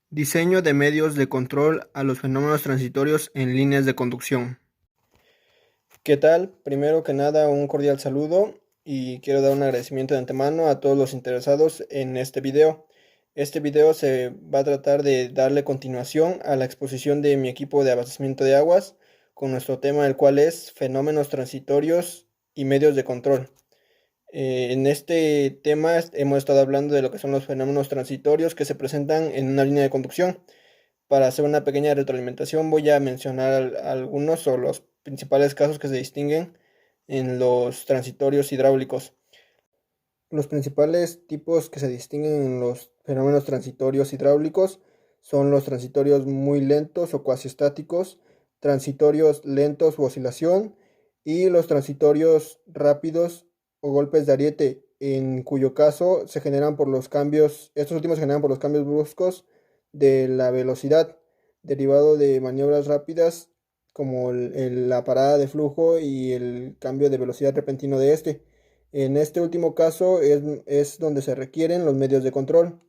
Diseño de medios de control a los fenómenos transitorios en líneas de conducción. ¿Qué tal? Primero que nada, un cordial saludo y quiero dar un agradecimiento de antemano a todos los interesados en este video. Este video se va a tratar de darle continuación a la exposición de mi equipo de abastecimiento de aguas con nuestro tema, el cual es fenómenos transitorios y medios de control. En este tema hemos estado hablando de lo que son los fenómenos transitorios que se presentan en una línea de conducción. Para hacer una pequeña retroalimentación voy a mencionar algunos o los principales casos que se distinguen en los transitorios hidráulicos. Los principales tipos que se distinguen en los fenómenos transitorios hidráulicos son los transitorios muy lentos o cuasi estáticos, transitorios lentos u oscilación y los transitorios rápidos o golpes de ariete, en cuyo caso se generan por los cambios, estos últimos se generan por los cambios bruscos de la velocidad, derivado de maniobras rápidas como la parada de flujo y el cambio de velocidad repentino de este. En este último caso es donde se requieren los medios de control.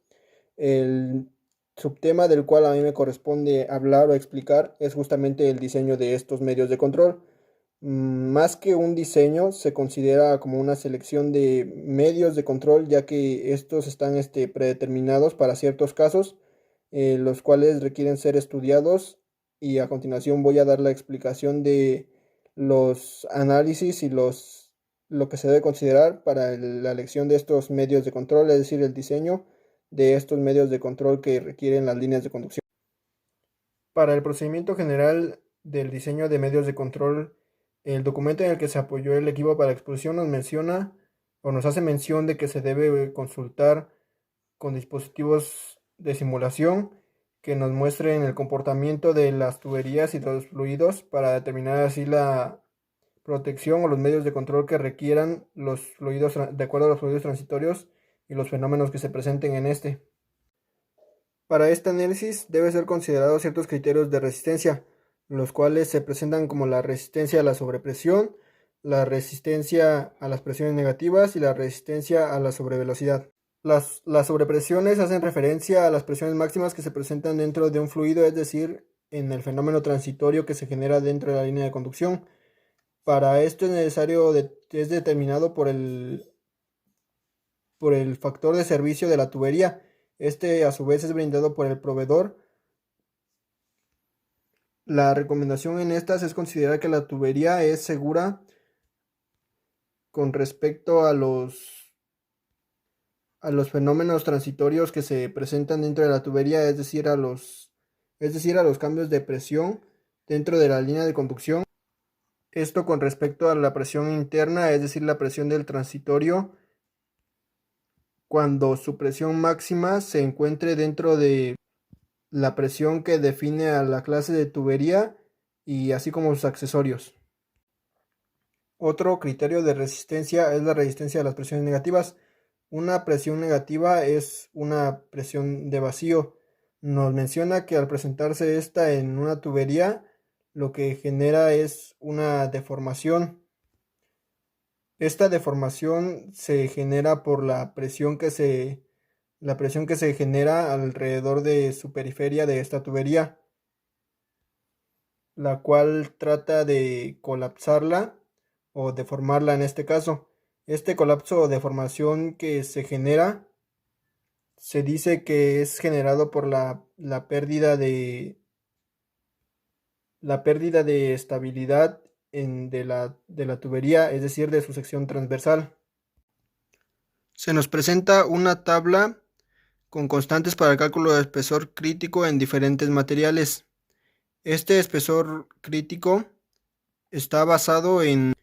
El subtema del cual a mí me corresponde hablar o explicar es justamente el diseño de estos medios de control. Más que un diseño, se considera como una selección de medios de control, ya que estos están predeterminados para ciertos casos, los cuales requieren ser estudiados, y a continuación voy a dar la explicación de los análisis y lo que se debe considerar para la elección de estos medios de control, es decir, el diseño de estos medios de control que requieren las líneas de conducción. Para el procedimiento general del diseño de medios de control, el documento en el que se apoyó el equipo para la exposición nos menciona o nos hace mención de que se debe consultar con dispositivos de simulación que nos muestren el comportamiento de las tuberías y de los fluidos para determinar así la protección o los medios de control que requieran los fluidos de acuerdo a los fluidos transitorios y los fenómenos que se presenten en este. Para este análisis debe ser considerados ciertos criterios de resistencia, los cuales se presentan como la resistencia a la sobrepresión, la resistencia a las presiones negativas y la resistencia a la sobrevelocidad. Las sobrepresiones hacen referencia a las presiones máximas que se presentan dentro de un fluido, es decir, en el fenómeno transitorio que se genera dentro de la línea de conducción. Para esto es determinado por el factor de servicio de la tubería. Este a su vez es brindado por el proveedor. La recomendación en estas es considerar que la tubería es segura con respecto a los fenómenos transitorios que se presentan dentro de la tubería, es decir, a los cambios de presión dentro de la línea de conducción. Esto con respecto a la presión interna, es decir, la presión del transitorio, cuando su presión máxima se encuentre dentro de la presión que define a la clase de tubería y así como sus accesorios. Otro criterio de resistencia es la resistencia a las presiones negativas. Una presión negativa es una presión de vacío. Nos menciona que al presentarse esta en una tubería, lo que genera es una deformación. Esta deformación se genera por la presión que se genera alrededor de su periferia de esta tubería, la cual trata de colapsarla o deformarla en este caso. Este colapso o deformación que se genera se dice que es generado por la pérdida de estabilidad de la tubería, es decir, de su sección transversal. Se nos presenta una tabla con constantes para el cálculo de espesor crítico en diferentes materiales. Este espesor crítico está basado en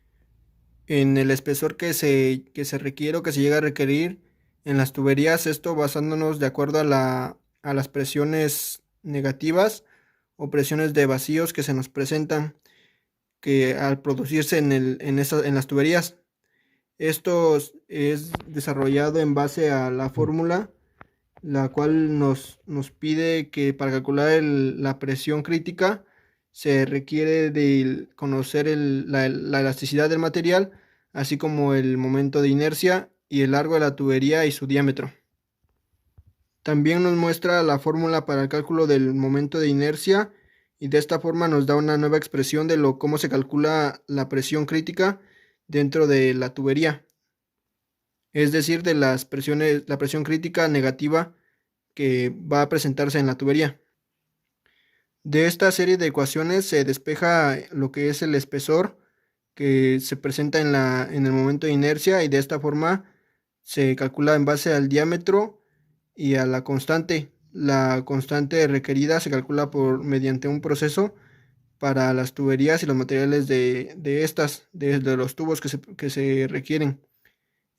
el espesor que se requiere o que se llega a requerir en las tuberías, esto basándonos de acuerdo a las presiones negativas o presiones de vacíos que se nos presentan que al producirse en las tuberías. Esto es desarrollado en base a la fórmula, la cual nos pide que para calcular la presión crítica se requiere de conocer la elasticidad del material, así como el momento de inercia y el largo de la tubería y su diámetro. También nos muestra la fórmula para el cálculo del momento de inercia y de esta forma nos da una nueva expresión de cómo se calcula la presión crítica dentro de la tubería, es decir, de las presiones, la presión crítica negativa que va a presentarse en la tubería. De esta serie de ecuaciones se despeja lo que es el espesor que se presenta en el momento de inercia y de esta forma se calcula en base al diámetro y a la constante. La constante requerida se calcula mediante un proceso para las tuberías y los materiales de los tubos que se requieren.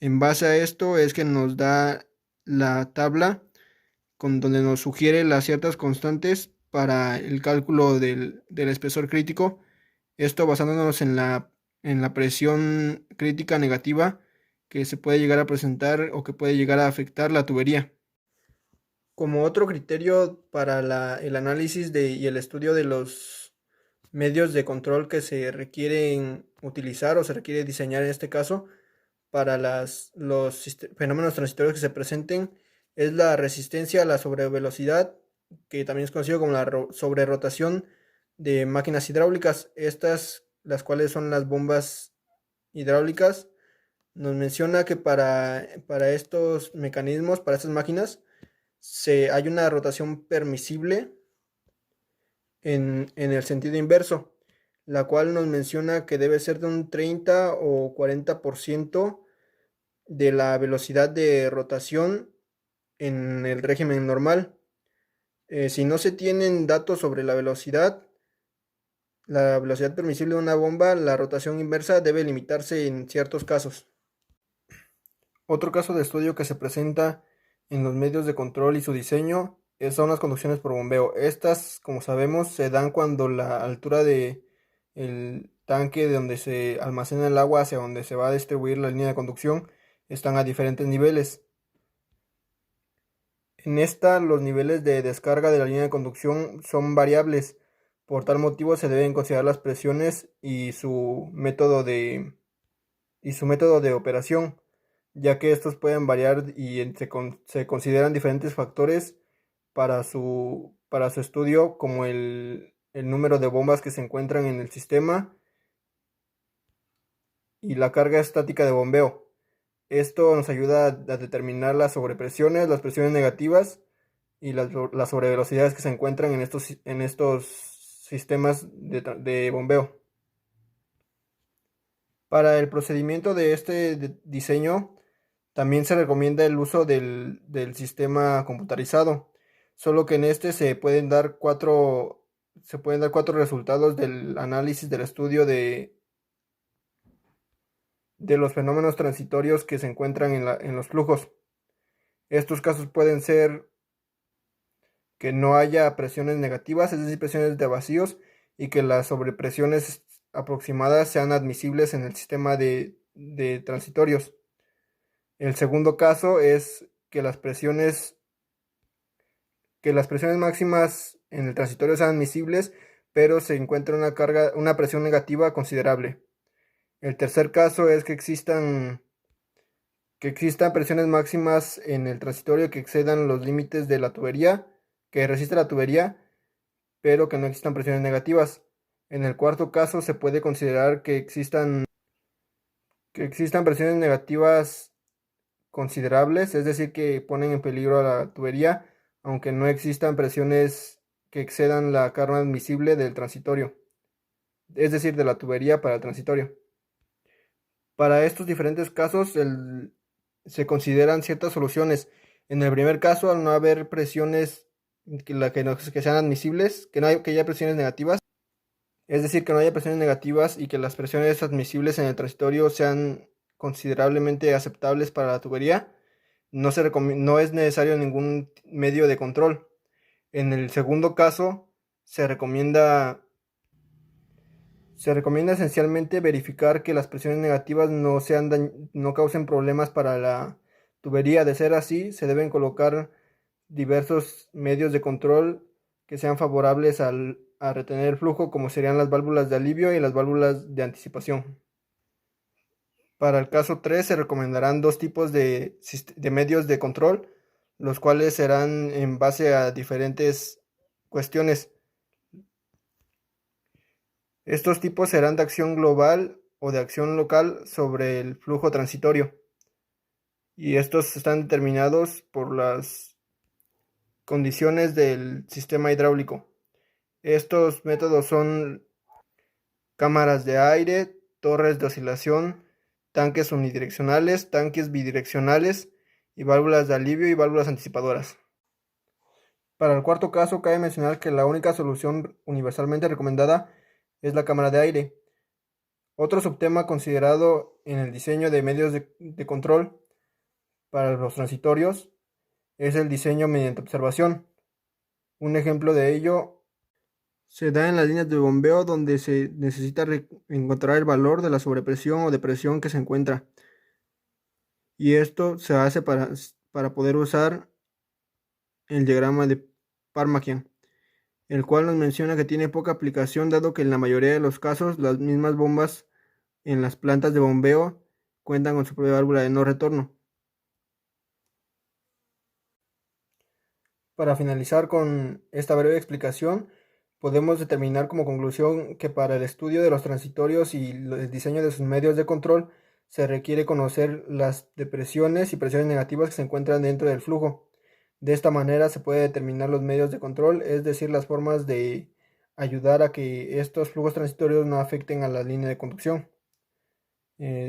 En base a esto es que nos da la tabla donde nos sugiere las ciertas constantes para el cálculo del espesor crítico. Esto basándonos en la presión crítica negativa que se puede llegar a presentar o que puede llegar a afectar la tubería. Como otro criterio para el análisis y el estudio de los medios de control que se requieren utilizar o se requiere diseñar en este caso para los fenómenos transitorios que se presenten es la resistencia a la sobrevelocidad, que también es conocido como la sobrerotación de máquinas hidráulicas. Estas, las cuales son las bombas hidráulicas, nos menciona que para estos mecanismos, para estas máquinas, hay una rotación permisible en el sentido inverso, la cual nos menciona que debe ser de un 30 o 40% de la velocidad de rotación en el régimen normal. Si no se tienen datos sobre la velocidad permisible de una bomba, la rotación inversa debe limitarse en ciertos casos. Otro caso de estudio que se presenta en los medios de control y su diseño son las conducciones por bombeo. Estas, como sabemos, se dan cuando la altura del tanque de donde se almacena el agua hacia donde se va a distribuir la línea de conducción están a diferentes niveles. En esta, los niveles de descarga de la línea de conducción son variables. Por tal motivo, se deben considerar las presiones y su método de operación, ya que estos pueden variar y se consideran diferentes factores para su estudio, como el número de bombas que se encuentran en el sistema y la carga estática de bombeo. Esto nos ayuda a determinar las sobrepresiones, las presiones negativas y las sobrevelocidades que se encuentran en estos sistemas de bombeo. Para el procedimiento de este diseño también se recomienda el uso del sistema computarizado, solo que en este se pueden dar cuatro resultados del análisis del estudio de los fenómenos transitorios que se encuentran en los flujos. Estos casos pueden ser que no haya presiones negativas, es decir, presiones de vacíos, y que las sobrepresiones aproximadas sean admisibles en el sistema de transitorios. El segundo caso es que las presiones máximas en el transitorio sean admisibles, pero se encuentra una presión negativa considerable. El tercer caso es que existan presiones máximas en el transitorio que excedan los límites de la tubería, que resiste la tubería, pero que no existan presiones negativas. En el cuarto caso se puede considerar que existan presiones negativas considerables, es decir, que ponen en peligro a la tubería, aunque no existan presiones que excedan la carga admisible del transitorio, es decir, de la tubería para el transitorio. Para estos diferentes casos se consideran ciertas soluciones. En el primer caso, al no haber presiones que sean admisibles, que haya presiones negativas, es decir, que no haya presiones negativas y que las presiones admisibles en el transitorio sean considerablemente aceptables para la tubería, no es necesario ningún medio de control. En el segundo caso, se recomienda esencialmente verificar que las presiones negativas no causen problemas para la tubería. De ser así, se deben colocar diversos medios de control que sean favorables a retener el flujo, como serían las válvulas de alivio y las válvulas de anticipación. Para el caso 3 se recomendarán dos tipos de medios de control, los cuales serán en base a diferentes cuestiones. Estos tipos serán de acción global o de acción local sobre el flujo transitorio, y estos están determinados por las condiciones del sistema hidráulico. Estos métodos son cámaras de aire, torres de oscilación, tanques unidireccionales, tanques bidireccionales y válvulas de alivio y válvulas anticipadoras. Para el cuarto caso, cabe mencionar que la única solución universalmente recomendada es la cámara de aire. Otro subtema considerado en el diseño de medios de control para los transitorios es el diseño mediante observación. Un ejemplo de ello se da en las líneas de bombeo, donde se necesita encontrar el valor de la sobrepresión o depresión que se encuentra. Y esto se hace para poder usar el diagrama de Parmakian, el cual nos menciona que tiene poca aplicación, dado que en la mayoría de los casos las mismas bombas en las plantas de bombeo cuentan con su propia válvula de no retorno. Para finalizar con esta breve explicación, podemos determinar como conclusión que para el estudio de los transitorios y el diseño de sus medios de control se requiere conocer las depresiones y presiones negativas que se encuentran dentro del flujo. De esta manera se puede determinar los medios de control, es decir, las formas de ayudar a que estos flujos transitorios no afecten a la línea de conducción.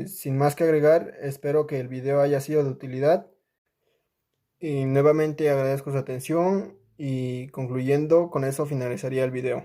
Sin más que agregar, espero que el video haya sido de utilidad. Y nuevamente agradezco su atención, y concluyendo, con eso finalizaría el video.